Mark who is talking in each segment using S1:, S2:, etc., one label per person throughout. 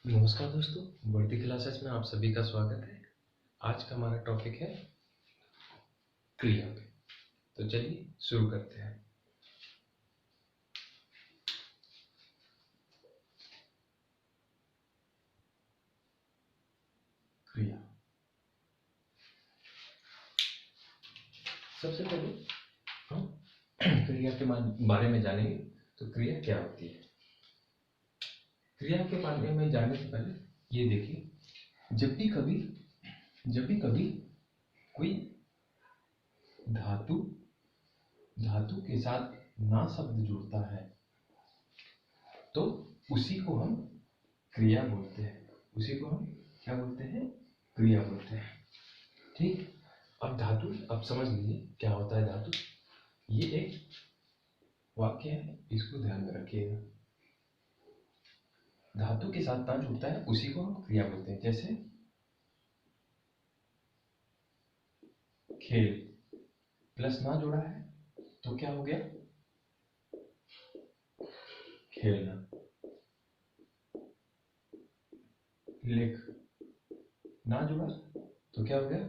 S1: नमस्कार दोस्तों, बढ़ती क्लासेस में आप सभी का स्वागत है। आज का हमारा टॉपिक है क्रिया पे। तो चलिए शुरू करते हैं। क्रिया। सबसे पहले हम क्रिया के बारे में जानेंगे। तो क्रिया क्या होती है? क्रिया के बारे में जानने से पहले ये देखिए, जब भी कभी कोई धातु धातु के साथ ना शब्द जुड़ता है तो उसी को हम क्रिया बोलते हैं। उसी को हम क्या बोलते हैं? क्रिया बोलते हैं। ठीक। अब धातु, अब समझ लीजिए क्या होता है धातु। ये एक वाक्य है, इसको ध्यान में रखिएगा। धातु के साथ ना जुड़ता है उसी को हम क्रिया बोलते हैं। जैसे खेल प्लस ना जुड़ा है तो क्या हो गया? खेलना। लिख ना जुड़ा तो क्या हो गया?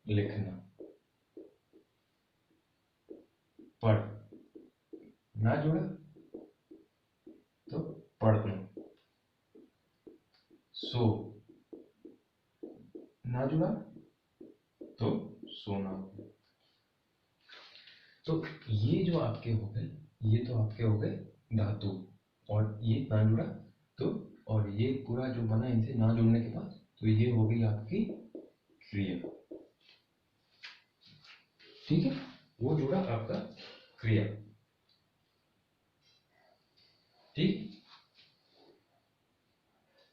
S1: लिखना। पढ़ ना जुड़ा तो पढ़ना। सो ना जुड़ा तो सोना हो गया। तो ये जो आपके हो गए, ये तो आपके हो गए धातु, और ये ना जुड़ा तो, और ये पूरा जो बना इनसे ना जुड़ने के बाद, तो ये हो गई आपकी क्रिया। ठीक है, वो जुड़ा आपका क्रिया। ठीक।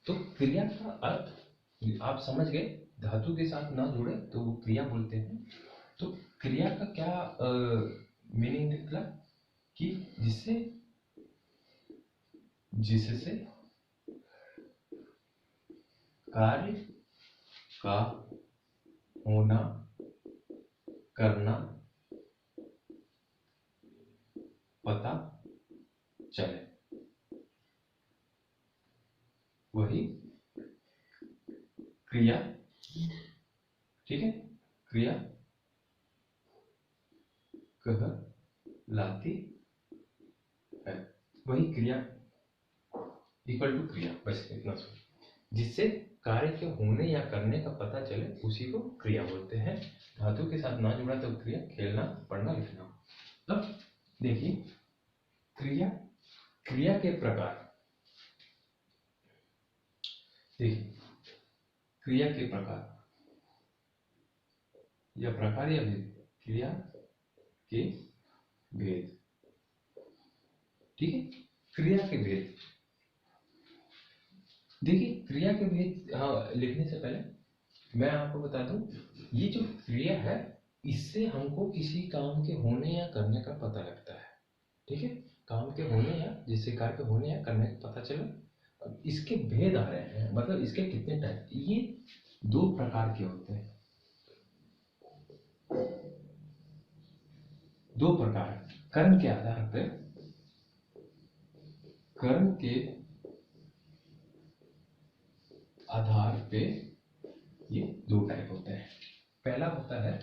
S1: तो क्रिया का अर्थ आप समझ गए। धातु के साथ ना जुड़े तो वो क्रिया बोलते हैं। तो क्रिया का क्या मीनिंग निकला कि जिससे कार्य का होना, करना पता चले, वही क्रिया। ठीक है, क्रिया कहलाती है। वही क्रिया इक्वल टू क्रिया, बस इतना सुन। जिससे कार्य के होने या करने का पता चले उसी को क्रिया बोलते हैं। धातु के साथ ना जुड़ा तो क्रिया। खेलना, पढ़ना, लिखना। अब देखिए क्रिया, क्रिया के प्रकार। देखिए क्रिया के प्रकार या प्रकार या भेद। क्रिया के भेद। ठीक है, क्रिया के भेद। देखिए क्रिया के भेद, हाँ, लिखने से पहले मैं आपको बता दूं, ये जो क्रिया है इससे हमको किसी काम के होने या करने का पता लगता है। ठीक है, काम के होने या जिससे कार्य के होने या करने का पता चला। अब इसके भेद आ रहे हैं, मतलब इसके कितने टाइप। ये दो प्रकार के होते हैं। दो प्रकार, कर्म के आधार पर, कर्म के आधार पे ये दो टाइप होते हैं। पहला होता है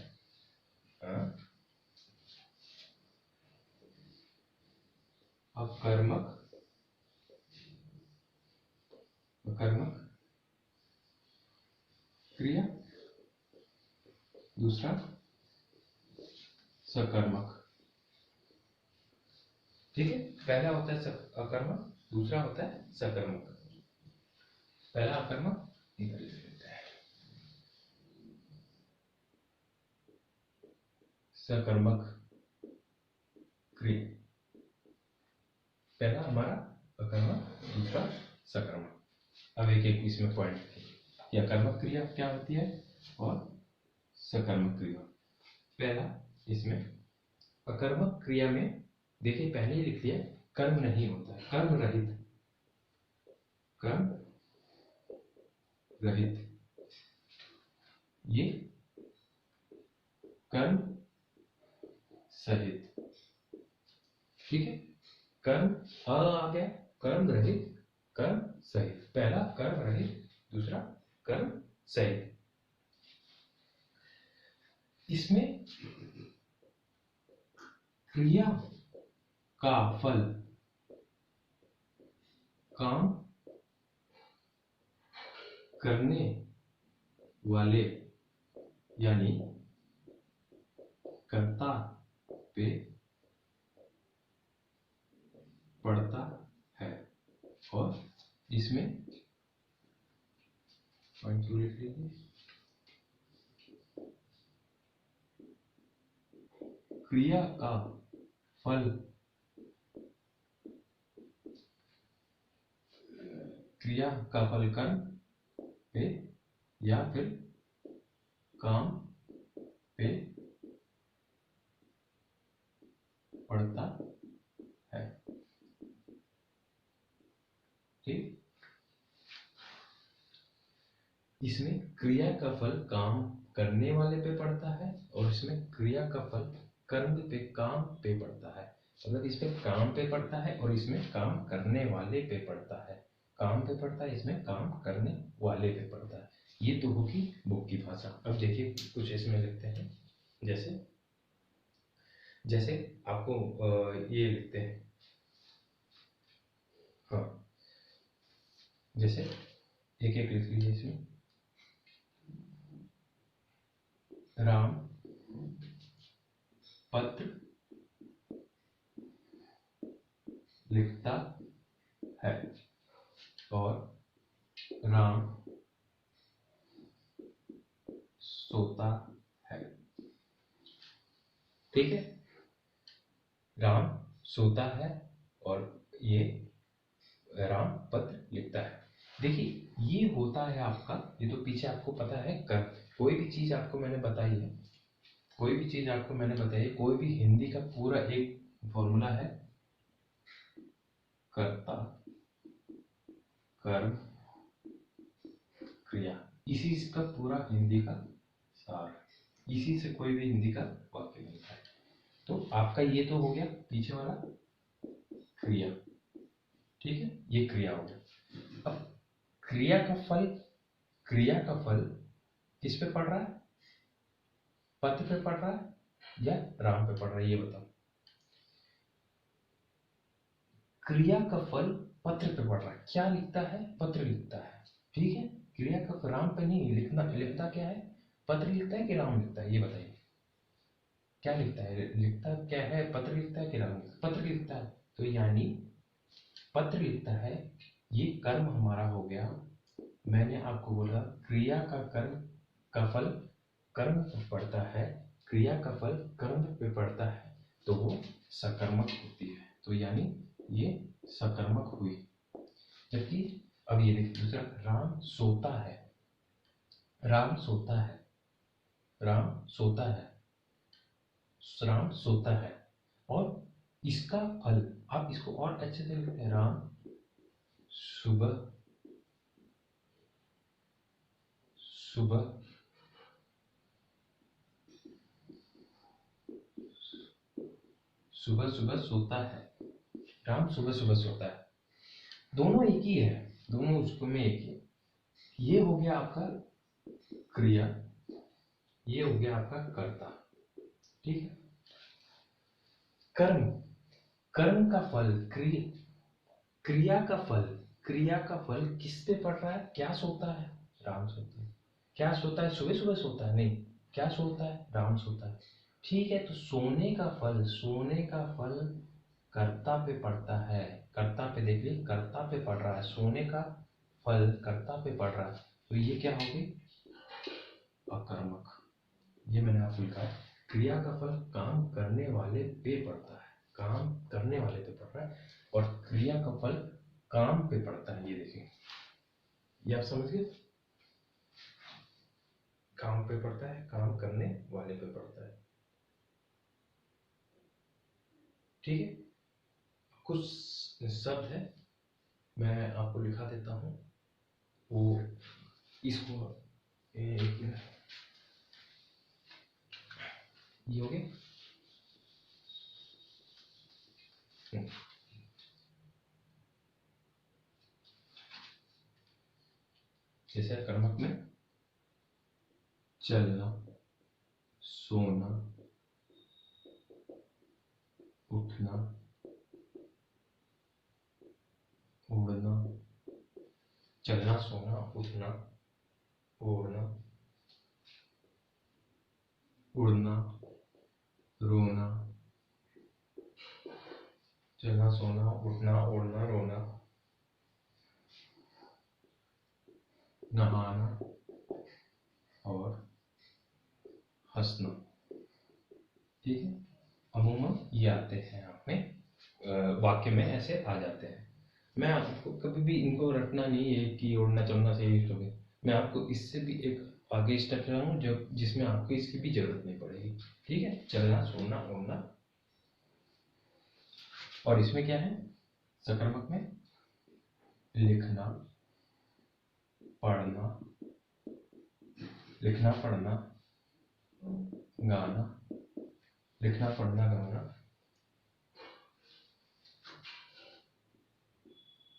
S1: अकर्मक, अकर्मक क्रिया। दूसरा सकर्मक। ठीक है, पहला होता है अकर्मक, दूसरा होता है सकर्मक। पहला अकर्मक, निकल लेते हैं। सकर्मक क्रिया। पहला हमारा अकर्मक, दूसरा सकर्मक। अब एक एक इसमें पॉइंट देखिए। अकर्मक क्रिया क्या होती है और सकर्मक क्रिया। पहला इसमें अकर्मक क्रिया में देखिए, पहले ही लिख दिया, कर्म नहीं होता है, कर्म रहित, कर्म रहित। ये कर्म सहित। ठीक है, कर्म आ गया, कर्म रहित कर्म सहित, पहला कर्म रहित, दूसरा कर्म सहित। इसमें क्रिया का फल काम करने वाले यानी कर्ता पे पड़ता है। और इसमें पॉइंट टू लिख लीजिए, क्रिया का फल कर्म पे या फिर काम पे पड़ता है। ठीक, इसमें क्रिया का फल काम करने वाले पे पड़ता है और इसमें क्रिया का फल कर्म पे, काम पे पड़ता है। मतलब इसमें काम पे पड़ता है और इसमें काम करने वाले पे पड़ता है। काम पे पड़ता है, इसमें काम करने वाले पे पड़ता है। ये तो होगी बुक की भाषा। अब देखिए कुछ इसमें लिखते हैं, जैसे आपको ये लिखते हैं, हाँ, जैसे एक एक लिख लीजिए इसमें। राम पत्र लिखता है और राम सोता है। ठीक है, राम सोता है और ये राम पत्र लिखता है। देखिए ये होता है आपका, ये तो पीछे आपको पता है कर, कोई भी चीज आपको मैंने बताई है, कोई भी चीज आपको मैंने बताई है, कोई भी हिंदी का पूरा एक फॉर्मूला है, कर्ता कर्म क्रिया, इसी का पूरा हिंदी का सार, इसी से कोई भी हिंदी का वाक्य बनता है। तो आपका ये तो हो गया पीछे वाला क्रिया। ठीक है, ये क्रिया हो गया। अब क्रिया का फल किस पे पड़ रहा है? पत्र पे पड़ रहा है या राम पे पड़ रहा है, ये बताओ। क्रिया का फल पत्र पे पड़ रहा है, क्या लिखता है? पत्र लिखता है। ठीक है, क्रिया का राम पे नहीं लिखना, लिखता क्या है? पत्र लिखता है कि राम लिखता है, ये बताइए। क्या लिखता है? लिखता क्या है? पत्र लिखता है कि राम लिखता है? पत्र लिखता है। तो यानी पत्र लिखता है, ये कर्म हमारा हो गया। मैंने आपको बोला क्रिया का कर्म का फल कर्म पे पड़ता है, क्रिया का फल कर्म पे पड़ता है, तो वो सकर्मक होती है। तो यानी ये सकर्मक हुई। जबकि अब ये देखिए दूसरा, राम सोता है, राम सोता है, राम सोता है, राम सोता है। और इसका फल आप इसको और अच्छे से लिखते हैं, राम सुबह सुबह सुबह सुबह सोता है, राम सुबह सुबह सोता है। दोनों एक ही है, दोनों उसको में एक ही है। ये हो गया आपका क्रिया, ये हो गया आपका कर्ता। ठीक है, कर्म कर्म का फल क्रिया का फल, क्रिया का फल किस पे पड़ रहा है? क्या सोता है? राम सोता है। क्या सोता है? सुबह सुबह सोता है? नहीं, क्या सोता है? राम सोता है। ठीक है, तो सोने का फल कर्ता पे पड़ता है। कर्ता पे देखिए, कर्ता पे पड़ रहा है, सोने का फल कर्ता पे पड़ रहा है, तो ये क्या हो गई? अकर्मक। ये मैंने आपको लिखा है, क्रिया का फल काम करने वाले पे पड़ता है, काम करने वाले पे पड़ रहा है, और क्रिया का फल काम पे पड़ता है। ये देखिए, ये आप समझ गए, काम पे पड़ता है, काम करने वाले पे पड़ता है। ठीक है, कुछ शब्द है मैं आपको लिखा देता हूँ, वो इसको एक मिनट, ये हो गया। जैसे कर्मक में चलना, सोना, उठना, उड़ना, चलना, सोना, उठना, ओढ़ना, उड़ना, रोना, चलना, सोना, उठना, ओढ़ना, रोना, नहाना और हंसना। ठीक है, अमूमन ये आते हैं आपने वाक्य में ऐसे आ जाते हैं। मैं आपको कभी भी इनको रटना नहीं है कि उड़ना चलना से यूज करोगे। मैं आपको इससे भी एक आगे स्टेप चलाऊँ जब जिसमें आपको इसकी भी जरूरत नहीं पड़ेगी। ठीक है, चलना, सोना, उड़ना। और इसमें क्या है, सकर्मक में लिखना, पढ़ना, लिखना, पढ़ना, गाना, लिखना, पढ़ना, गाना,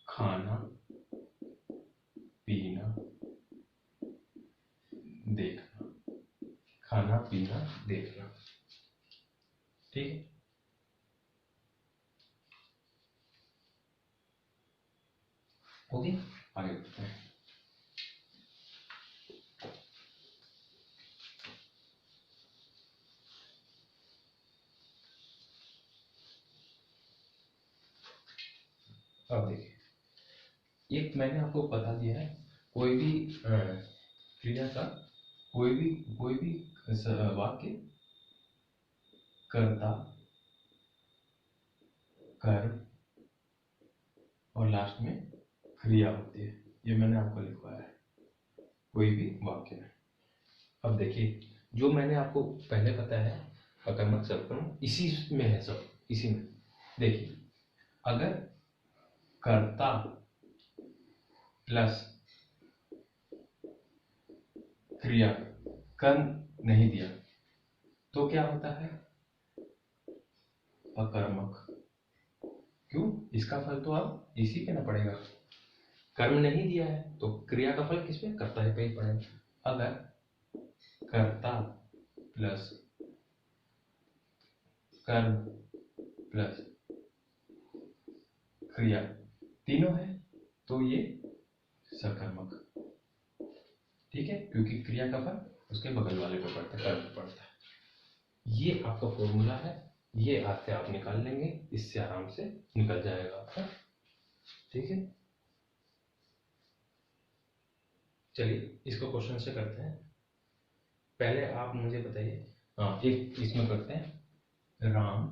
S1: खाना, पीना, देखना, खाना, पीना, देखना। ठीक है, ओके, आगे बढ़ते हैं। अब देखिए, एक मैंने आपको बता दिया है, कोई भी क्रिया का कोई भी वाक्य कर्ता, कर्म और लास्ट में क्रिया होती है। ये मैंने आपको लिखवाया है कोई भी वाक्य में। अब देखिए, जो मैंने आपको पहले बताया है अकर्मक सकर्मक, इसी में है सब, इसी में। देखिए, अगर कर्ता प्लस क्रिया कर्म नहीं दिया तो क्या होता है, अकर्मक। क्यों, इसका फल तो अब इसी पे ना पड़ेगा। कर्म नहीं दिया है तो क्रिया का फल किस पे, कर्ता पे ही पड़ेगा। अगर कर्ता प्लस कर्म प्लस क्रिया तीनों है तो ये सकर्मक। ठीक है, क्योंकि क्रिया का फल उसके बगल वाले पे पड़ता है, कर्म पे पड़ता है। ये आपका फॉर्मूला है, ये आते आप निकाल लेंगे, इससे आराम से निकल जाएगा आपका। ठीक है, चलिए इसको क्वेश्चन से करते हैं। पहले आप मुझे बताइए, हाँ एक इसमें करते हैं, राम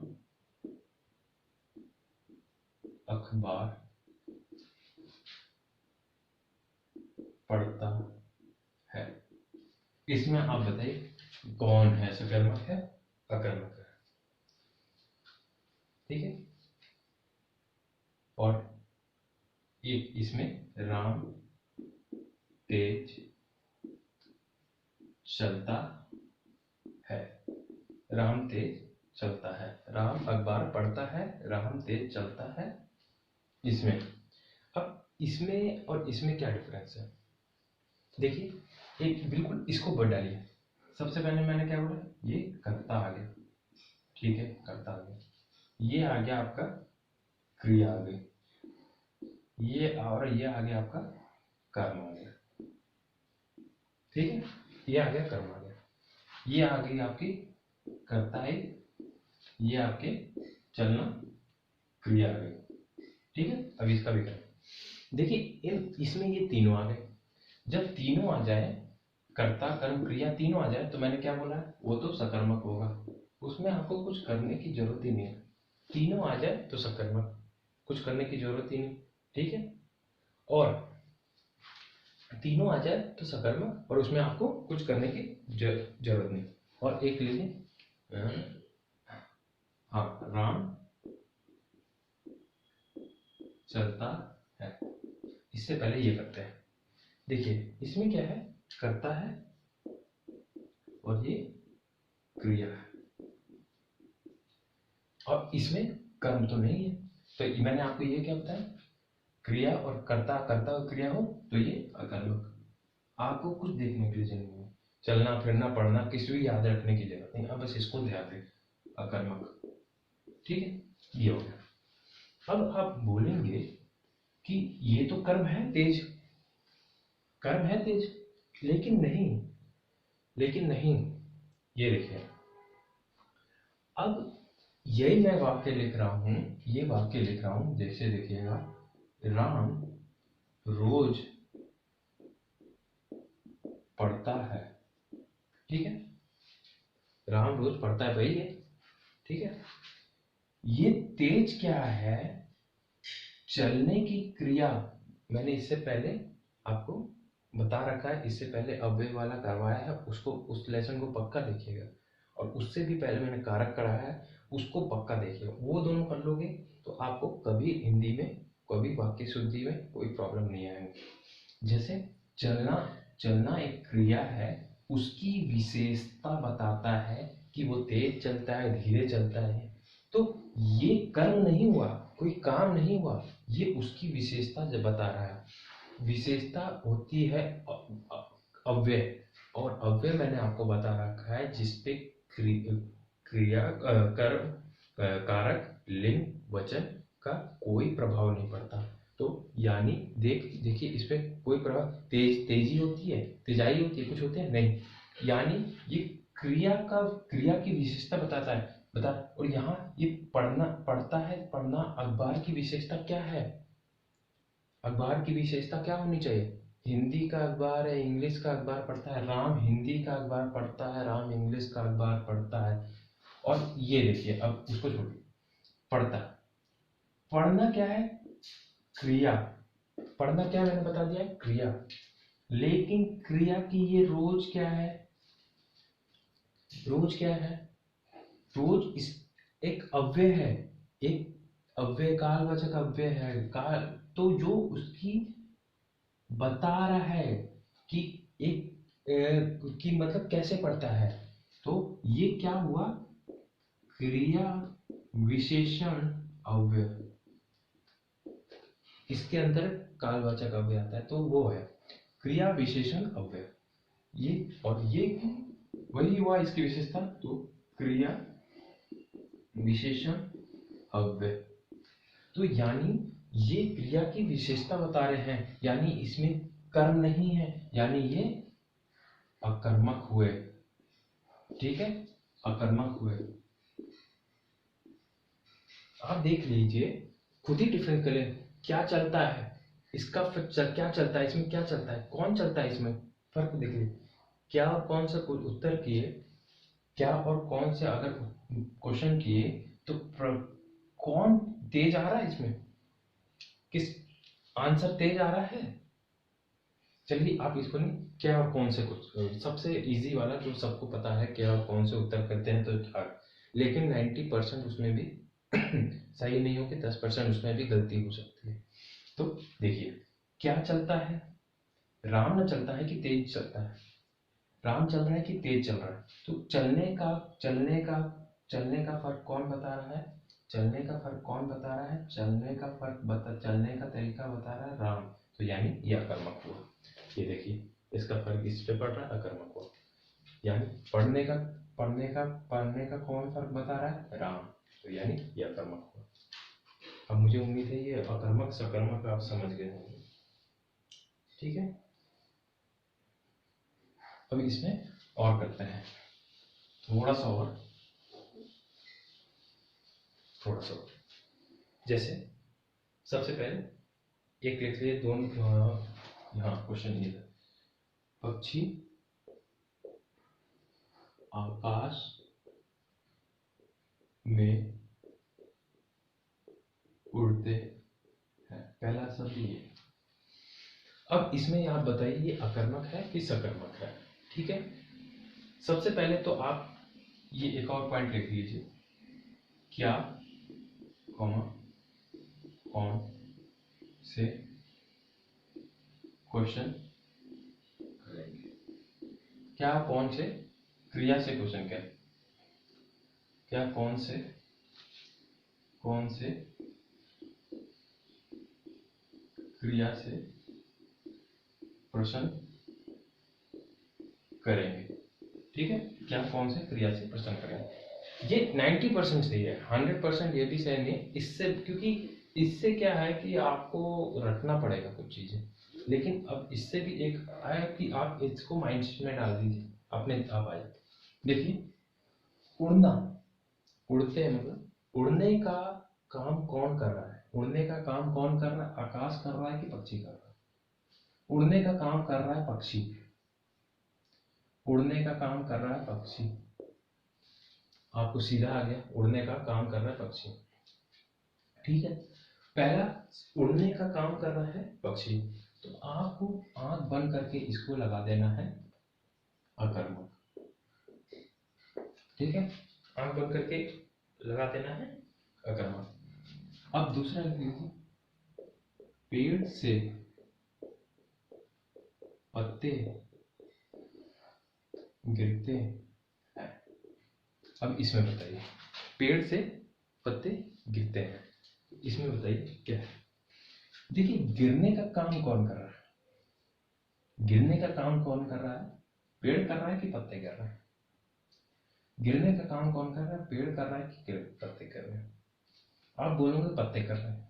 S1: अखबार पढ़ता है। इसमें आप बताइए कौन है, सकर्मक है अकर्मक है। ठीक है, और एक इसमें राम तेज चलता है। राम तेज चलता है, राम अखबार पढ़ता है, राम तेज चलता है। इसमें अब इसमें और इसमें क्या डिफरेंस है, देखिए, एक बिल्कुल इसको बढ़ डालिए। सबसे पहले मैंने क्या बोला, ये कर्ता आ गया। ठीक है, कर्ता आ गया, ये आ गया आपका क्रिया आ गई, ये और ये आ गया आपका कर्म आ गया। ठीक है, ये आ गया कर्म आ गया, ये आ गई आपकी कर्ता है, ये आपके चलना क्रिया आ गई। ठीक है, अब इसका भी करें। देखिए इसमें ये तीनों आ गए। जब तीनों आ जाए, कर्ता कर्म क्रिया तीनों आ जाए, तो मैंने क्या बोला, वो तो सकर्मक होगा, उसमें आपको कुछ करने की जरूरत ही नहीं है। तीनों आ जाए तो सकर्मक, कुछ करने की जरूरत ही नहीं। ठीक है, और तीनों आ जाए तो सकर्मक और उसमें आपको कुछ करने की जरूरत नहीं। और एक लीजिए, हाँ राम चलता है। इससे पहले ये करते हैं, देखिए इसमें क्या है, करता है और ये क्रिया है, और इसमें कर्म तो नहीं है। तो मैंने आपको ये क्या बताया, क्रिया और कर्ता, कर्ता और क्रिया हो तो ये अकर्मक। आपको कुछ देखने के लिए नहीं है, चलना फिरना पढ़ना किसी भी याद रखने की जरूरत नहीं, आप बस इसको ध्यान दें, अकर्मक। ठीक है, ये हो गया। अब आप बोलेंगे कि ये तो कर्म है तेज, कर्म है तेज, लेकिन नहीं, लेकिन नहीं, ये देखिए, अब यही मैं वाक्य लिख रहा हूं, ये वाक्य लिख रहा हूं, जैसे देखिएगा, राम रोज पढ़ता है, ठीक है, राम रोज पढ़ता है भाई, ये ठीक है। ये तेज क्या है, चलने की क्रिया, मैंने इससे पहले आपको बता रखा है, इससे पहले अव्यय वाला करवाया है, उसको, उस लेसन को पक्का देखिएगा, और उससे भी पहले मैंने कारक कराया है, उसको पक्का देखिएगा, वो दोनों कर लोगे तो आपको कभी हिंदी में, कभी वाक्य शुद्धि में कोई प्रॉब्लम नहीं आएगी। जैसे चलना, चलना एक क्रिया है, उसकी विशेषता बताता है कि वो तेज चलता है, धीरे चलता है, तो ये कर्म नहीं हुआ, कोई काम नहीं हुआ, ये उसकी विशेषता जब बता रहा है। विशेषता होती है अव्यय, और अव्यय मैंने आपको बता रखा है जिसपे क्रिया, कर्म, कारक, लिंग, वचन का कोई प्रभाव नहीं पड़ता। तो यानी देखिए इसमें कोई प्रभाव, तेजी होती है, तेजाई होती है, कुछ होते हैं नहीं, यानी ये क्रिया की विशेषता बताता है, बता। और यहाँ ये पढ़ना, पढ़ता है, पढ़ना, अखबार की विशेषता क्या है, अखबार की विशेषता क्या होनी चाहिए, हिंदी का अखबार है, इंग्लिश का अखबार पढ़ता है, राम हिंदी का अखबार पढ़ता है, राम इंग्लिश का अखबार पढ़ता है। और ये देखिए, अब उसको छोड़िए, पढ़ता, पढ़ना क्या है, क्रिया, पढ़ना क्या मैंने बता दिया, क्रिया, लेकिन क्रिया की ये रोज क्या है, रोज क्या है, रोज इस एक अव्यय है, एक अव्यय, कालवाचक अव्यय है, काल, तो जो उसकी बता रहा है कि एक कि मतलब कैसे पढ़ता है, तो ये क्या हुआ, क्रिया विशेषण अव्यय, इसके अंदर कालवाचक अव्यय आता है, तो वो है क्रिया विशेषण अव्यय, ये, और ये वही हुआ इसकी विशेषता, तो क्रिया विशेषण अव्यय, तो यानी ये क्रिया की विशेषता बता रहे हैं, यानी इसमें कर्म नहीं है, यानी ये अकर्मक हुए, ठीक है, अकर्मक हुए। आप देख लीजिए, खुद ही डिफरेंस करें, क्या चलता है, इसका क्या चलता है, इसमें क्या चलता है, कौन चलता है, इसमें फर्क देखिए, क्या और कौन सा उत्तर किए, क्या और कौन से अगर क्वेश्चन किए, तो कौन तेज आ रहा है इसमें, किस आंसर तेज आ रहा है। चलिए आप इसको नहीं, क्या और कौन से, कुछ सबसे इजी वाला जो सबको पता है, क्या और कौन से उत्तर करते हैं, तो लेकिन 90% उसमें भी सही नहीं होगी, 10% उसमें भी गलती हो सकती है। तो देखिए, क्या चलता है, राम न चलता है कि तेज चलता है, राम चल रहा है कि तेज चल रहा है, तो चलने का फर्क कौन बता रहा है, चलने का फर्क कौन बता रहा है, चलने का तरीका बता रहा है राम, तो यानी ये अकर्मक हुआ। ये देखिए, इसका फर्क इस पे पड़ रहा है, अकर्मक हुआ, यानी पढ़ने का कौन फर्क बता रहा है, राम, तो यानी ये अकर्मक हुआ। अब मुझे उम्मीद है ये अकर्मक सकर्मक आप समझ गए होंगे, ठीक है। अब इसमें और करते हैं, थोड़ा सा और, थोड़ा सा और। जैसे सबसे पहले एक लिख लिए, दोनों, यहाँ क्वेश्चन ये था, पक्षी आकाश में उड़ते हैं, पहला शब्द ये। अब इसमें आप बताइए ये अकर्मक है कि सकर्मक है, ठीक है। सबसे पहले तो आप ये एक और पॉइंट लिख लीजिए, क्या, कौन से क्वेश्चन करेंगे, क्या कौन से क्रिया से क्वेश्चन करें, क्या कौन से क्रिया से प्रश्न करेंगे। ठीक है, क्या कौन से क्रिया से प्रसन्न करेंगे। ये 90% सही है, 100% ये भी सही नहीं है इससे, क्योंकि इससे क्या है कि आपको रटना पड़ेगा कुछ चीजें, लेकिन अब इससे भी एक है कि आप इसको माइंड में डाल दीजिए, अपने आप आ जाए। देखिए, उड़ना, उड़ते हैं मतलब उड़ने का काम कौन कर रहा है, उड़ने का काम कौन कर रहा है, आकाश कर रहा है कि पक्षी कर रहा है। उड़ने का काम कर रहा है पक्षी, उड़ने का काम कर रहा है पक्षी, आपको सीधा आ गया, उड़ने का काम कर रहा है पक्षी। ठीक है, पहला उड़ने का काम कर रहा है पक्षी, तो आपको आंख बंद करके इसको लगा देना है अकर्मक। ठीक है, आंख बंद करके लगा देना है अकर्मक। अब दूसरा लिख लीजिए, पेड़ से पत्ते गिरते हैं। अब इसमें बताइए, पेड़ से पत्ते गिरते हैं, इसमें बताइए क्या है। देखिए, गिरने का काम कौन कर रहा है, गिरने का काम कौन कर रहा है, पेड़ कर रहा है कि पत्ते कर रहा है। गिरने का काम कौन कर रहा है, पेड़ कर रहा है कि पत्ते कर रहे हैं। आप बोलोगे पत्ते कर रहे हैं,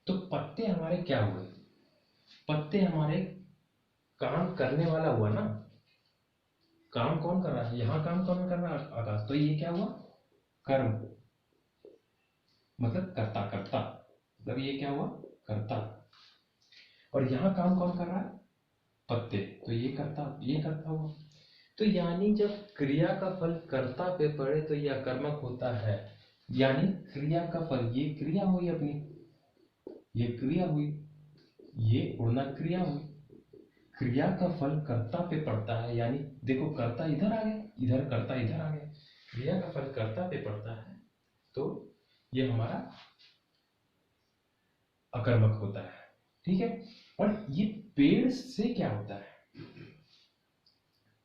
S1: तो पत्ते हमारे क्या हुए, पत्ते हमारे काम करने वाला हुआ ना। काम कौन कर रहा है, यहाँ काम कौन कर रहा है, आकाश, तो ये क्या हुआ, कर्म, मतलब कर्ता, कर्ता मतलब ये क्या हुआ, कर्ता। और यहाँ काम कौन कर रहा है, पत्ते, तो ये कर्ता, ये कर्ता हुआ। तो यानी जब क्रिया का फल कर्ता पे पड़े तो यह कर्मक होता है, यानी क्रिया का फल, ये क्रिया हुई अपनी, ये क्रिया हुई, ये उड़ना क्रिया हुई, क्रिया का फल कर्ता पे पड़ता है, यानी देखो कर्ता इधर आ गया, इधर कर्ता इधर आ गया, क्रिया का फल कर्ता पे पड़ता है, तो ये हमारा अकर्मक होता है। ठीक है, और ये पेड़ से क्या होता है,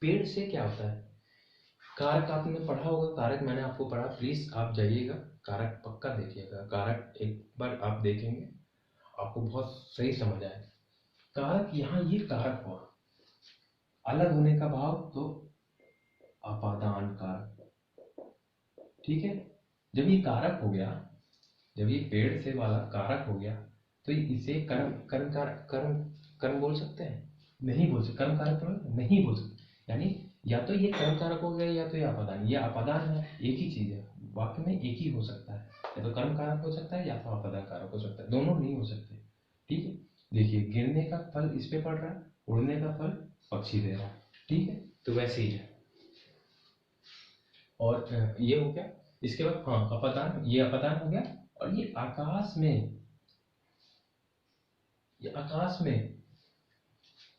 S1: पेड़ से क्या होता है, कारक आपने पढ़ा होगा, कारक मैंने आपको पढ़ा, प्लीज आप जाइएगा कारक पक्का देखिएगा, कारक एक बार आप देखेंगे आपको बहुत सही समझ आएगा। कारक, यहाँ ये कारक हुआ, अलग होने का भाव तो अपादान कारक। ठीक है, जब ये कारक हो गया, जब ये पेड़ से वाला कारक हो गया, तो इसे कर्म कर्म कर्म कर्म बोल सकते हैं, नहीं बोल सकते, कर्म कारक नहीं बोल सकते, यानी या तो ये कर्म कारक हो गया या तो ये अपादान, ये अपादान है, एक ही चीज है, वाक्य में एक ही हो सकता है, या तो कर्म कारक हो सकता है या तो अपादान कारक हो सकता है, दोनों नहीं हो सकते। ठीक है, देखिए, गिरने का फल इस पे पड़ रहा है, उड़ने का फल पक्षी दे रहा है। ठीक है, तो वैसे ही है। और ये हो गया, इसके बाद हाँ अपादान, ये अपादान हो गया, और ये आकाश में, ये आकाश में,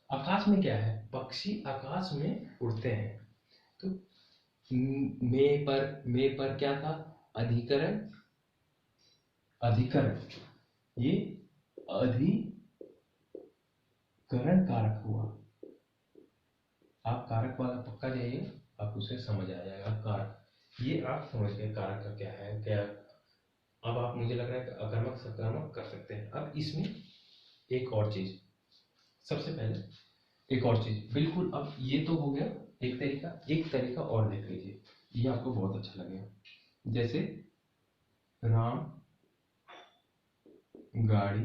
S1: आकाश में क्या है, पक्षी आकाश में उड़ते हैं, तो में पर क्या था, अधिकरण, अधिकरण, ये अधिकरण कारक हुआ। आप कारक वाला पक्का जाइए, आप उसे समझ आ जाएगा कारक, ये आप समझ गए कारक का क्या है क्या। अब आप, मुझे लग रहा है कि अकर्मक सकर्मक कर सकते हैं। अब इसमें एक और चीज, सबसे पहले एक और चीज बिल्कुल, अब ये तो हो गया एक तरीका और देख लीजिए, ये आपको बहुत अच्छा लगेगा। जैसे राम गाड़ी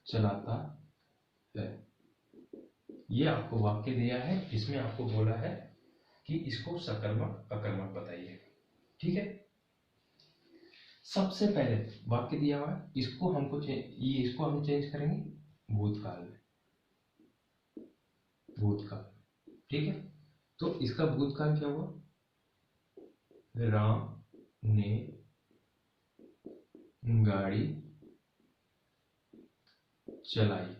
S1: चलाता है, ये आपको वाक्य दिया है, इसमें आपको बोला है कि इसको सकर्मक अकर्मक बताइए। ठीक है, सबसे पहले वाक्य दिया हुआ है, इसको इसको हम चेंज करेंगे भूतकाल में, भूतकाल। ठीक है, तो इसका भूतकाल क्या हुआ, राम ने गाड़ी चलाई,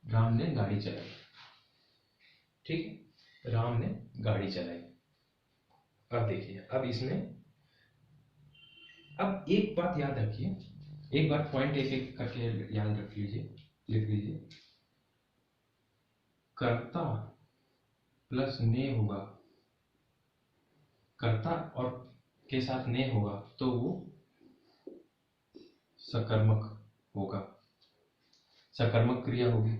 S1: राम ने गाड़ी चलाई। ठीक है, राम ने गाड़ी चलाई। अब देखिए, अब इसमें, अब एक बात याद रखिए, एक बार पॉइंट एक एक करके याद रख लीजिए, लिख लीजिए, कर्ता प्लस ने होगा, कर्ता और के साथ ने होगा तो वो सकर्मक होगा, सकर्मक क्रिया होगी।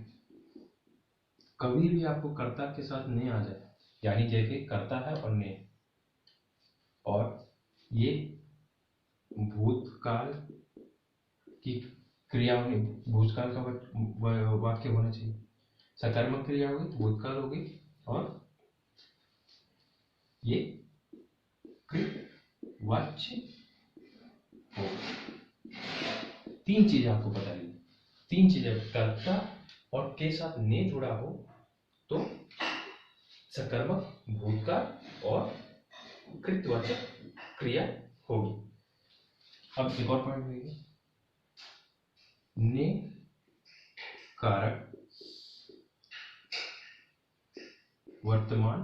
S1: कभी भी आपको कर्ता के साथ ने आ जाए, यानी जैसे कर्ता है और ने, और ये भूतकाल की क्रिया होनी, भूतकाल का वाक्य होना चाहिए। सकर्मक क्रिया होगी, भूतकाल होगी, और ये कृतवाच्य होगा। तीन चीजें आपको बताइए, तीन चीजें, कर्ता और के साथ ने जुड़ा हो तो सकर्मक, भूतकाल और कृतवाचक क्रिया होगी। अब एक और पॉइंट देखिए, ने कारक वर्तमान,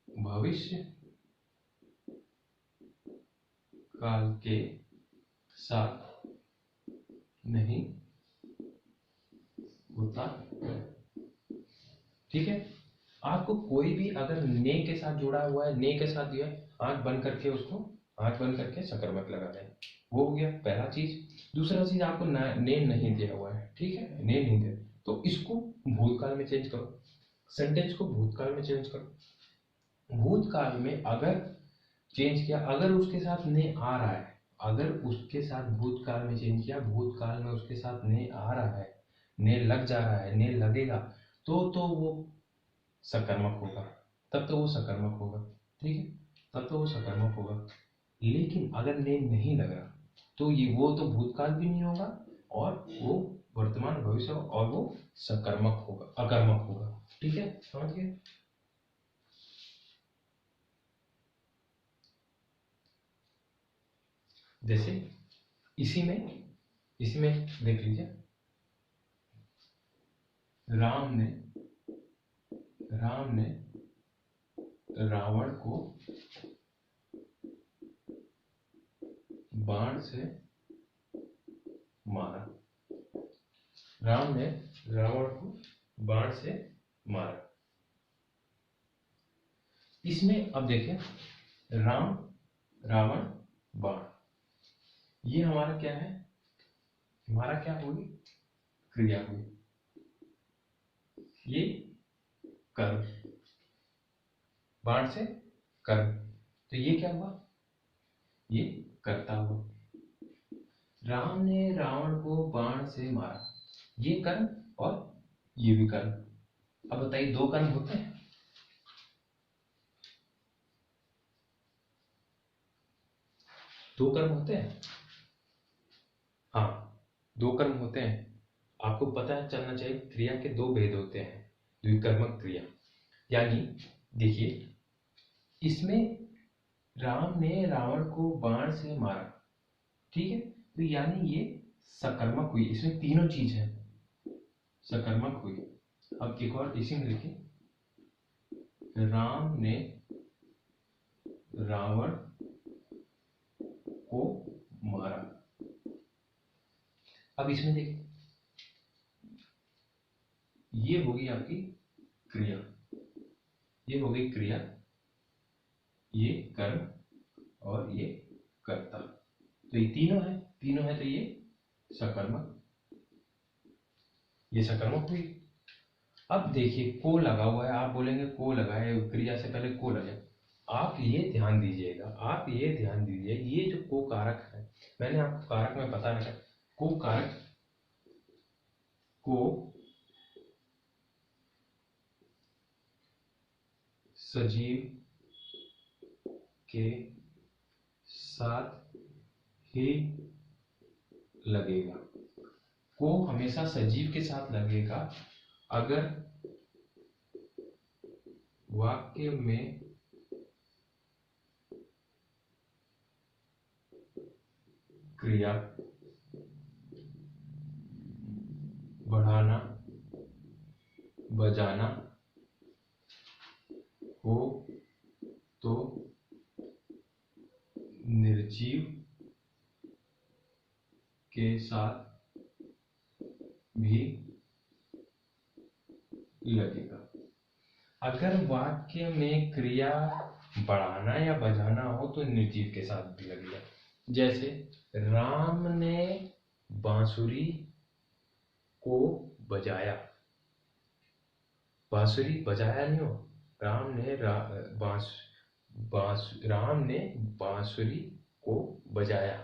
S1: भविष्य काल के साथ नहीं होता। ठीक है, आपको कोई भी अगर ने के साथ जुड़ा हुआ है, ने के साथ दिया, आंख बंद करके उसको, आंख बंद करके सकर्मक लगा दें, वो हो गया पहला चीज। दूसरा चीज, आपको ने नहीं दिया हुआ है, ठीक है, ने नहीं दिया, तो इसको भूतकाल में चेंज करो, सेंटेंस को भूतकाल में चेंज करो। भूतकाल में अगर चेंज किया, अगर उसके साथ ने आ रहा है, अगर उसके साथ भूतकाल में चेंज किया, भूतकाल में उसके साथ ने आ रहा है, ने लग जा रहा है, ने लगेगा, तो वो सकर्मक होगा, तब तो वो सकर्मक होगा। ठीक है, तब तो वो सकर्मक होगा। लेकिन अगर ने नहीं लग रहा तो ये, वो तो भूतकाल भी नहीं होगा, और वो वर्तमान, भविष्य, और वो सकर्मक होगा, अकर्मक होगा। ठीक है, समझ गए? जैसे इसी में देख लीजिए, राम ने रावण को बाण से मारा। राम ने रावण को बाण से मारा। इसमें अब देखिए, राम, रावण, बाण, ये हमारा क्या है, हमारा क्या होगी, क्रिया हुई, ये कर्म, बाण से कर्म, तो ये क्या हुआ, ये कर्ता हुआ। राम ने रावण को बाण से मारा, ये कर्म और ये भी कर्म। अब बताइए, दो कर्म होते हैं? दो कर्म होते हैं, हाँ, दो कर्म होते हैं। आपको पता है, चलना चाहिए, क्रिया के दो भेद होते हैं, द्विकर्मक क्रिया। यानी देखिए, इसमें राम ने रावण को बाण से मारा, ठीक है, तो यानी ये सकर्मक हुई, इसमें तीनों चीज है, सकर्मक हुई। अब एक और इसी में लिखिए, राम ने रावण को मारा। अब इसमें देखिए, ये होगी आपकी क्रिया, ये हो गई क्रिया, ये कर्म, और ये कर्ता, तो ये तीनों है, तीनों है, तो ये सकर्मक, ये सकर्मक हुई। अब देखिए, को लगा हुआ है, आप बोलेंगे को लगा है, क्रिया से पहले को लगे, आप ये ध्यान दीजिएगा, आप ये ध्यान दीजिए, ये जो को कारक है, मैंने आपको कारक में बता रखा, को कारक को सजीव के साथ ही लगेगा, को हमेशा सजीव के साथ लगेगा अगर वाक्य में क्रिया बढ़ाना, बजाना हो तो निर्जीव के साथ भी लगेगा। अगर वाक्य में क्रिया बढ़ाना या बजाना हो तो निर्जीव के साथ भी लगेगा। जैसे राम ने बांसुरी को बजाया, बांसुरी बजाया नहीं हो, राम ने बांसुरी को बजाया।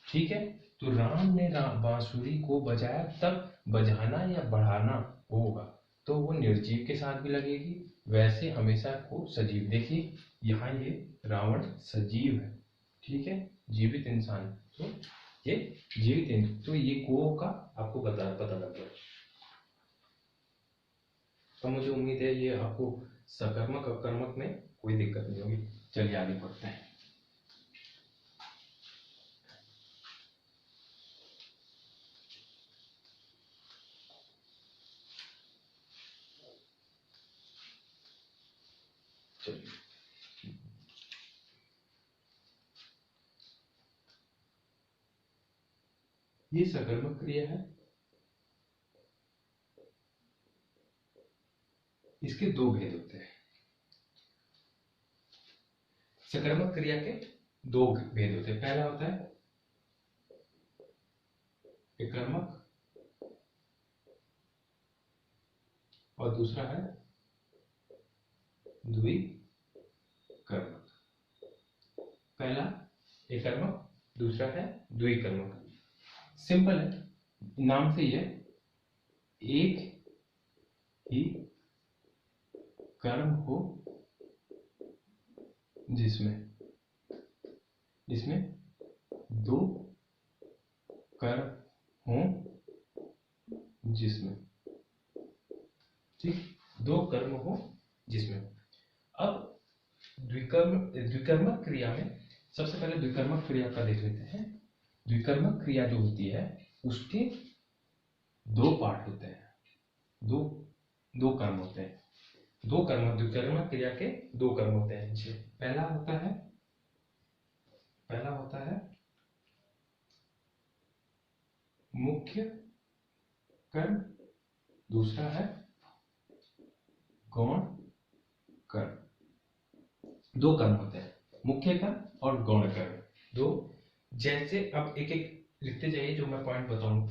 S1: ठीक है, तो राम ने बांसुरी को बजाया, तब बजाना या बढ़ाना होगा तो वो निर्जीव के साथ भी लगेगी, वैसे हमेशा को सजीव। देखिए यहाँ ये रावण सजीव है, ठीक है, जीवित इंसान, तो ये जीवित, तो ये को का आपको पता लग गया। तो मुझे उम्मीद है ये आपको सकर्मक अकर्मक में कोई दिक्कत नहीं होगी। चलिए आगे बढ़ते हैं। ये सकर्मक क्रिया है, इसके दो भेद होते हैं। सकर्मक क्रिया के दो भेद होते हैं। पहला होता है विकर्मक और दूसरा है द्विकर्मक। पहला एकर्मक, दूसरा है द्विकर्मक। सिंपल है, नाम से ये एक ही कर्म हो जिसमें दो कर्म हो जिसमें, ठीक, दो कर्म हो जिसमें। अब द्विकर्मक क्रिया में सबसे पहले द्विकर्मक क्रिया का देख लेते हैं। द्विकर्मक क्रिया जो होती है उसके दो पार्ट होते हैं, दो कर्म होते हैं। दो कर्म, द्विकर्मक क्रिया के दो कर्म होते हैं। पहला होता है मुख्य कर्म, दूसरा है गौण कर्म। दो कर्म होते हैं, मुख्य कर्म और गौण कर्म, दो। जैसे अब एक एक लिखते जाइए, जो मैं पॉइंट बताऊंगा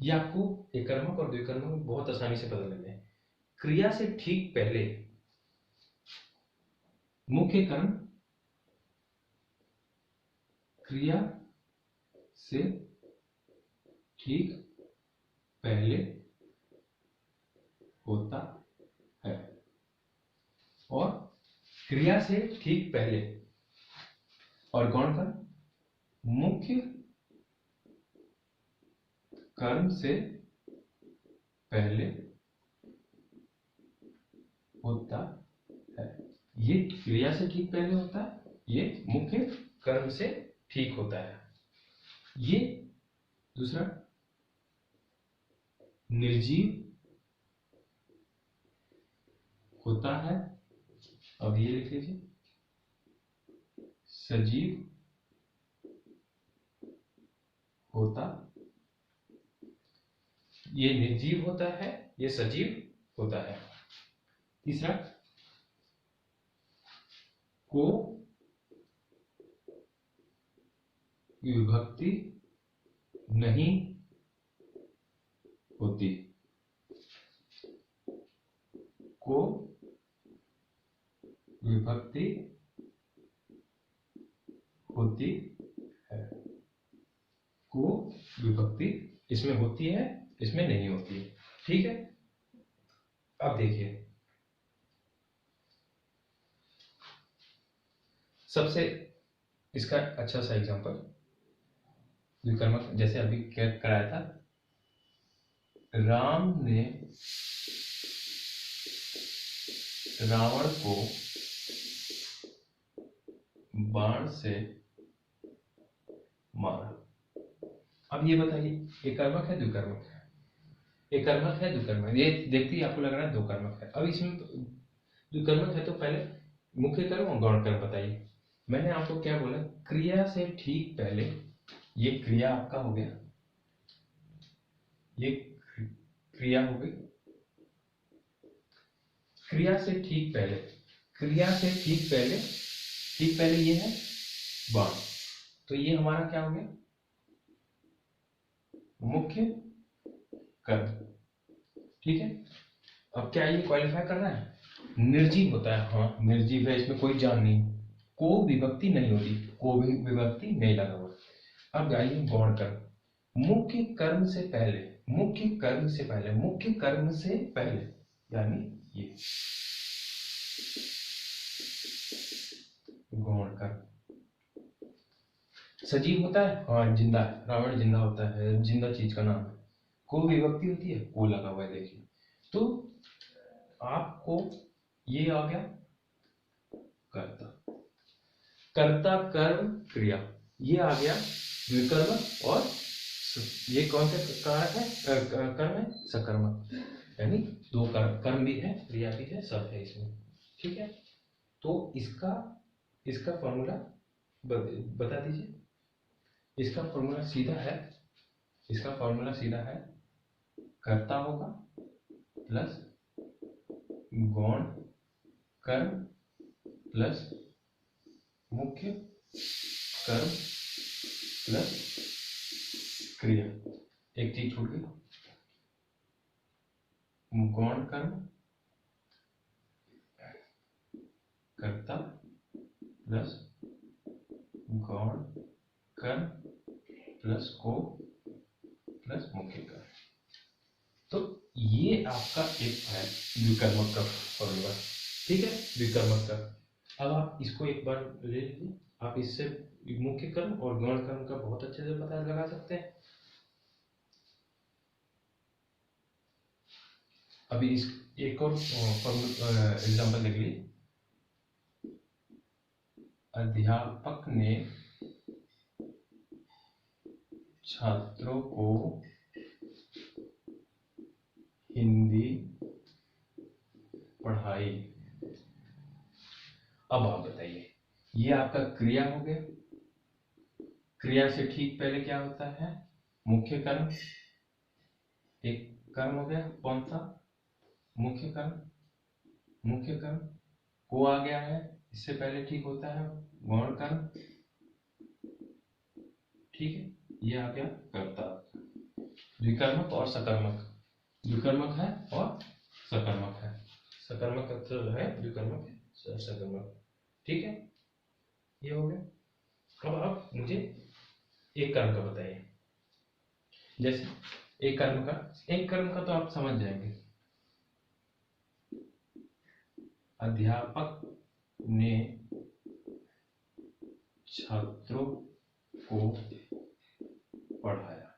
S1: ये आपको एकर्मक और द्विकर्मक बहुत आसानी से पता लग जाए। क्रिया से ठीक पहले मुख्य कर्म, क्रिया से ठीक पहले होता है, और क्रिया से ठीक पहले, और गौण कर्म मुख्य कर्म से पहले होता है। ये क्रिया से ठीक पहले होता है, ये मुख्य कर्म से ठीक होता है। ये दूसरा निर्जीव होता है, अब ये लिख लीजिए सजीव होता, ये निर्जीव होता है, ये सजीव होता है। तीसरा को विभक्ति नहीं होती, को विभक्ति होती है, को विभक्ति इसमें होती है, इसमें नहीं होती है। ठीक है, अब देखिए सबसे इसका अच्छा सा एग्जांपल विकर्मक, जैसे अभी क्या कराया था, राम ने रावण को बाण से मारा। अब ये बताइए एकर्मक है द्विकर्मक है? एकर्मक है द्विकर्मक, ये देखते ही आपको लग रहा है दो कर्मक है। अब इसमें द्विकर्मक है तो पहले मुख्य कर्म और गौण कर्म बताइए। मैंने आपको क्या बोला, क्रिया से ठीक पहले, ये क्रिया आपका हो गया, ये क्रिया हो गई, क्रिया से ठीक पहले, क्रिया से ठीक पहले ये है बाण, तो ये हमारा क्या हो गया, मुख्य कर्म। ठीक है, अब क्या ये क्वालिफाई कर रहा है, निर्जीव होता है, हाँ निर्जीव है, इसमें कोई जान नहीं, को विभक्ति नहीं होती, को भी विभक्ति नहीं लगा हुआ। अब आइए गौण कर्म, मुख्य कर्म से पहले, मुख्य कर्म से पहले, मुख्य कर्म से पहले, यानी ये गौण कर्म। सजीव होता है, हाँ जिंदा है, रावण जिंदा होता है, जिंदा चीज का नाम है, को विभक्ति होती है, को लगा हुआ है, देखिए। तो आपको ये आ गया कर्ता, कर्ता कर्म क्रिया, ये आ गया विकर्मक, और ये कौन सा कारक है, कर्म है, सकर्मक, यानी दो कर्म भी है, क्रिया भी है, सब है इसमें। ठीक है, तो इसका फॉर्मूला बता दीजिए। इसका फॉर्मूला सीधा है, इसका फॉर्मूला सीधा है, कर्ता होगा प्लस गौण कर्म प्लस मुख्य कर्म प्लस क्रिया। एक चीज छूट गई, गौण कर्म कर्ता प्लस गौण कर्म प्लस को प्लस मुख्य कर्म। तो ये आपका एक है विकर्मक का फॉर्मूला। ठीक है, विकर्मक का। अब आप इसको एक बार ले लीजिए, आप इससे मुख्य कर्म और गौण कर्म का बहुत अच्छे से पता लगा सकते हैं। अभी इस एक और एग्जांपल देख लीजिए, अध्यापक ने छात्रों को हिंदी पढ़ाई। अब आप बताइए, ये आपका क्रिया हो गया, क्रिया से ठीक पहले क्या होता है, मुख्य कर्म, एक कर्म हो गया, कौन सा, मुख्य कर्म, मुख्य कर्म को आ गया है, इससे पहले ठीक होता है गौण कर्म। ठीक है, ये आ गया कर्ता, विकर्मक और सकर्मक, विकर्मक है और सकर्मक है, सकर्मक का जो है विकर्मक है, सकर्मक। ठीक है, ये हो गया। अब आप मुझे एक कर्म का बताइए, जैसे एक कर्म का तो आप समझ जाएंगे, अध्यापक ने छात्रों को पढ़ाया,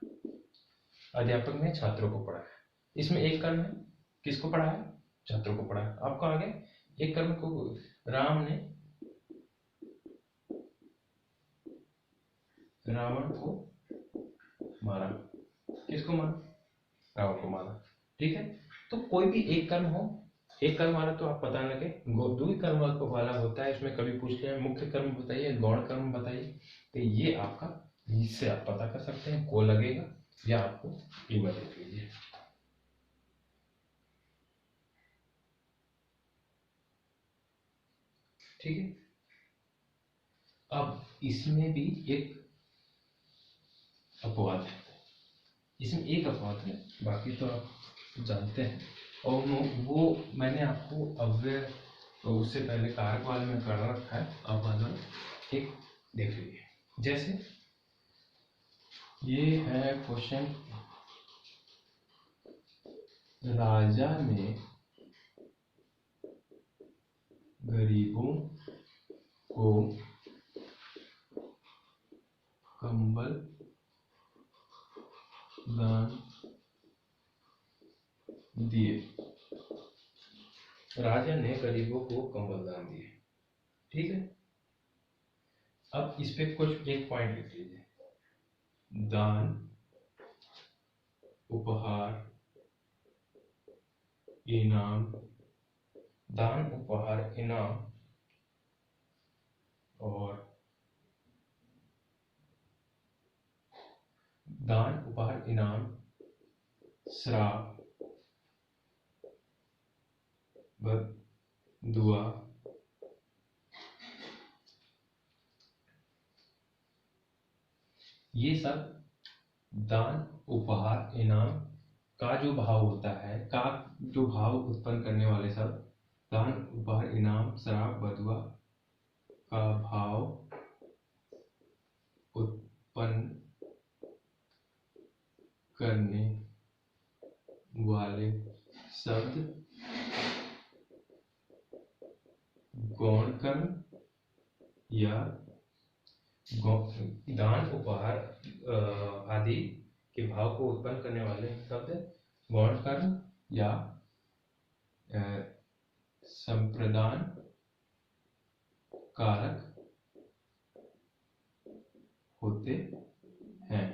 S1: अध्यापक ने छात्रों को पढ़ाया, इसमें एक कर्म है, किसको पढ़ाया, छात्रों को पढ़ाया। आपको आगे एक कर्म को, राम ने रावण को मारा, किसको मारा, रावण को मारा। ठीक है, तो कोई भी एक कर्म हो, एक कर्म वाला तो आप पता लगे, द्वि कर्म वाला होता है, इसमें कभी पूछ लिया मुख्य कर्म बताइए, गौण कर्म बताइए, तो ये आपका, इससे आप पता कर सकते हैं, को लगेगा या आपको कीमत देख लीजिए। ठीक है, अब इसमें भी एक अपवाद है, इसमें एक अपवाद है, बाकी तो आप जानते हैं, और वो मैंने आपको अव्यय, तो उससे पहले कारक वाले में कर रखा है, अब वाला एक देख लीजिए। जैसे ये है क्वेश्चन, राजा ने गरीबों को कंबल दान दिए, राजा ने गरीबों को कंबल दान दिए। ठीक है, अब इस पे कुछ एक पॉइंट लिख लीजिए, दान, उपहार, इनाम, दान उपहार इनाम और दान उपहार इनाम, श्राप, दुआ, सब दान, उपहार, इनाम का जो भाव होता है, का जो भाव उत्पन्न करने वाले सब दान, उपहार, इनाम, शराब, बदुआ का भाव उत्पन्न करने वाले शब्द गौण कर्म या दान, उपहार आदि के भाव को उत्पन्न करने वाले शब्द गौण कर्म या संप्रदान कारक होते हैं।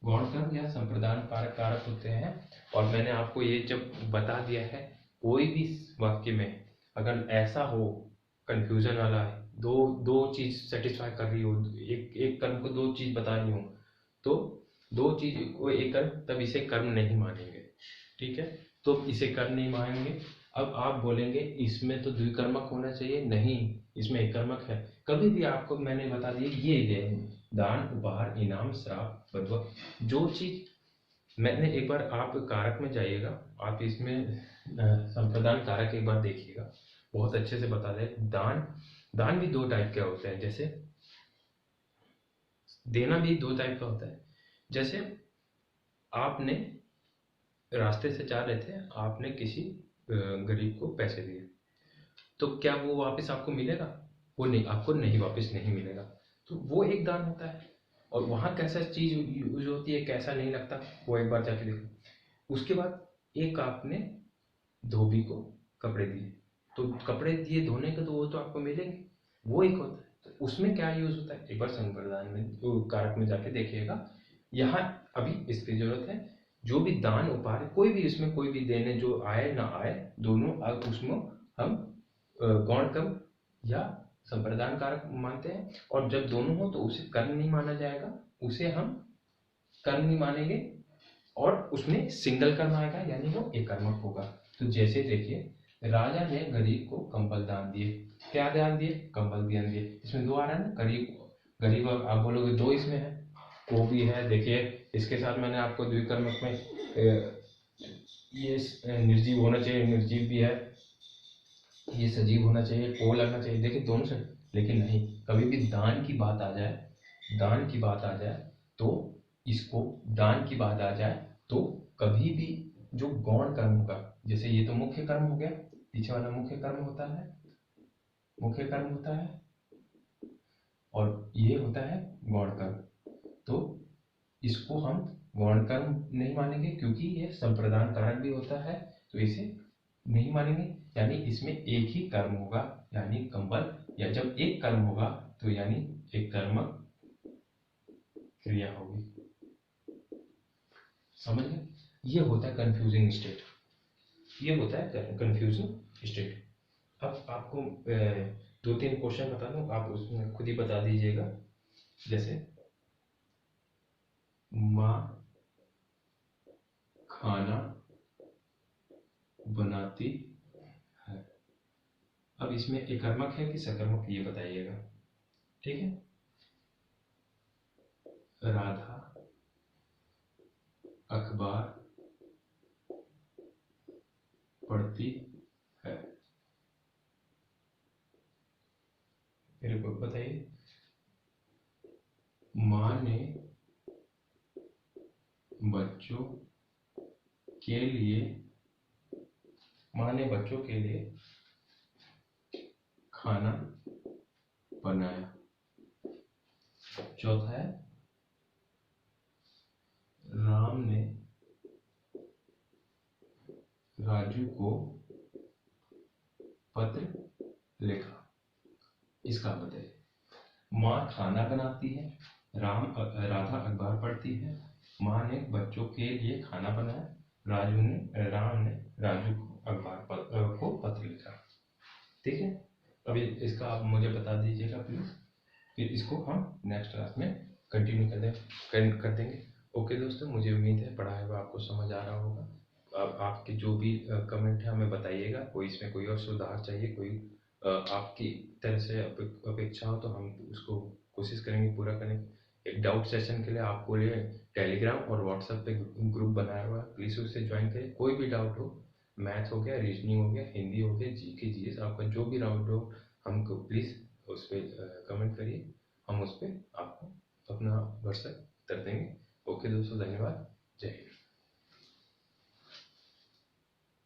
S1: गौण कर्म या संप्रदान कारक होते हैं। और मैंने आपको ये जब बता दिया है, कोई भी वाक्य में अगर ऐसा हो कंफ्यूजन वाला है, दो चीज सेटिस्फाई कर रही हो, एक कर्म को दो चीज बता रही हो, तो दो चीज को एक कर्म, तब इसे कर्म नहीं मानेंगे। ठीक है, तो इसे कर्म नहीं मानेंगे। अब आप बोलेंगे इसमें तो द्विकर्मक होना चाहिए, नहीं, इसमें एक कर्मक है। कभी भी आपको मैंने बता दिया, ये दान, उपहार, इनाम, श्राप, बदुआ, जो चीज मैंने एक बार आप कारक में जाइएगा, आप इसमें संप्रदान कारक एक बार देखिएगा, बहुत अच्छे से बता दे। दान भी दो टाइप के होते हैं, जैसे देना भी दो टाइप का होता है। जैसे आपने रास्ते से जा रहे थे, आपने किसी गरीब को पैसे दिए, तो क्या वो वापस आपको मिलेगा? वो नहीं, आपको नहीं, वापस नहीं मिलेगा। तो वो एक दान होता है। और वहां कैसा चीज यूज होती है, कैसा नहीं लगता, वो एक बार जाके देखो। उसके बाद एक आपने धोबी को कपड़े दिए, तो कपड़े दिए धोने के, तो वो तो आपको मिलेंगे, वो एक होता है। तो उसमें क्या यूज होता है, एक बार संप्रदान में कारक में जाके देखिएगा। यहाँ अभी इसकी जरूरत है, जो भी दान, उपहार, कोई भी इसमें कोई भी देने जो आए ना आए, दोनों उसमें हम गौण कर्म या संप्रदान कारक मानते हैं। और जब दोनों हो तो उसे कर्म नहीं माना जाएगा, उसे हम कर्म नहीं मानेंगे, और उसमें सिंगल कर्म आएगा, यानी वो एक कर्मक होगा। तो जैसे देखिए, राजा ने गरीब को कंबल दान दिए। क्या दान दिए? कंबल दान दिए। इसमें दो आ रहा है ना, गरीब और आप बोलोगे दो इसमें है, वो भी है। देखिए इसके साथ मैंने आपको द्विकर्मक में ये निर्जीव होना चाहिए, निर्जीव भी है, ये सजीव होना चाहिए, ओ लगना चाहिए, देखिए दोनों से। लेकिन नहीं, कभी भी दान की बात आ जाए, दान की बात आ जाए तो इसको, दान की बात आ जाए तो कभी भी जो गौण कर्म होगा, जैसे ये तो मुख्य कर्म हो गया, पीछे वाला मुख्य कर्म होता है, मुख्य कर्म होता है, और ये होता है गौण कर्म। तो इसको हम गौण कर्म नहीं मानेंगे, क्योंकि ये संप्रदान कारक भी होता है, तो इसे नहीं मानेंगे। यानी इसमें एक ही कर्म होगा, यानी कंबल, या जब एक कर्म होगा तो यानी एक कर्मक क्रिया होगी। समझ गए? ये होता है कंफ्यूजिंग स्टेट, ये होता है कंफ्यूजिंग स्टेट। अब आपको दो तीन क्वेश्चन बता दूं, आप उसमें खुद ही बता दीजिएगा। जैसे माँ खाना बनाती है, अब इसमें एक कर्मक है कि सकर्मक, ये बताइएगा। ठीक है, राधा अखबार पढ़ती है, मेरे को बताइए। माँ ने बच्चों के लिए, माँ ने बच्चों के लिए खाना बनाया। चौथा है, राम ने राजू को पत्र लिखा। इसका बताइए। माँ खाना बनाती है, राधा अखबार पढ़ती है, माँ ने बच्चों के लिए खाना बनाया, राम ने राजू को अखबार को पत्र लिखा। ठीक है, अभी इसका आप मुझे बता दीजिएगा प्लीज, फिर इसको हम नेक्स्ट क्लास में कंटिन्यू कर देंगे। ओके दोस्तों, मुझे उम्मीद है पढ़ाया हुआ आपको समझ आ रहा होगा। अब आपके जो भी कमेंट है हमें बताइएगा, कोई इसमें कोई और सुधार चाहिए, कोई आपकी तरह से अपेक्षा हो, तो हम उसको कोशिश करेंगे पूरा करने की। एक डाउट सेशन के लिए आपको लिए टेलीग्राम और व्हाट्सएप पे ग्रुप बनाया हुआ है, प्लीज़ उसे ज्वाइन करिए। कोई भी डाउट हो, मैथ हो गया, रीजनिंग हो गया, हिंदी हो गया, जीके जीएस, आपका जो भी डाउट हो हमको प्लीज़ उस पर कमेंट करिए, हम उस पर आपको अपना व्हाट्सएप कर देंगे। ओके दोस्तों, धन्यवाद, जय हिंद।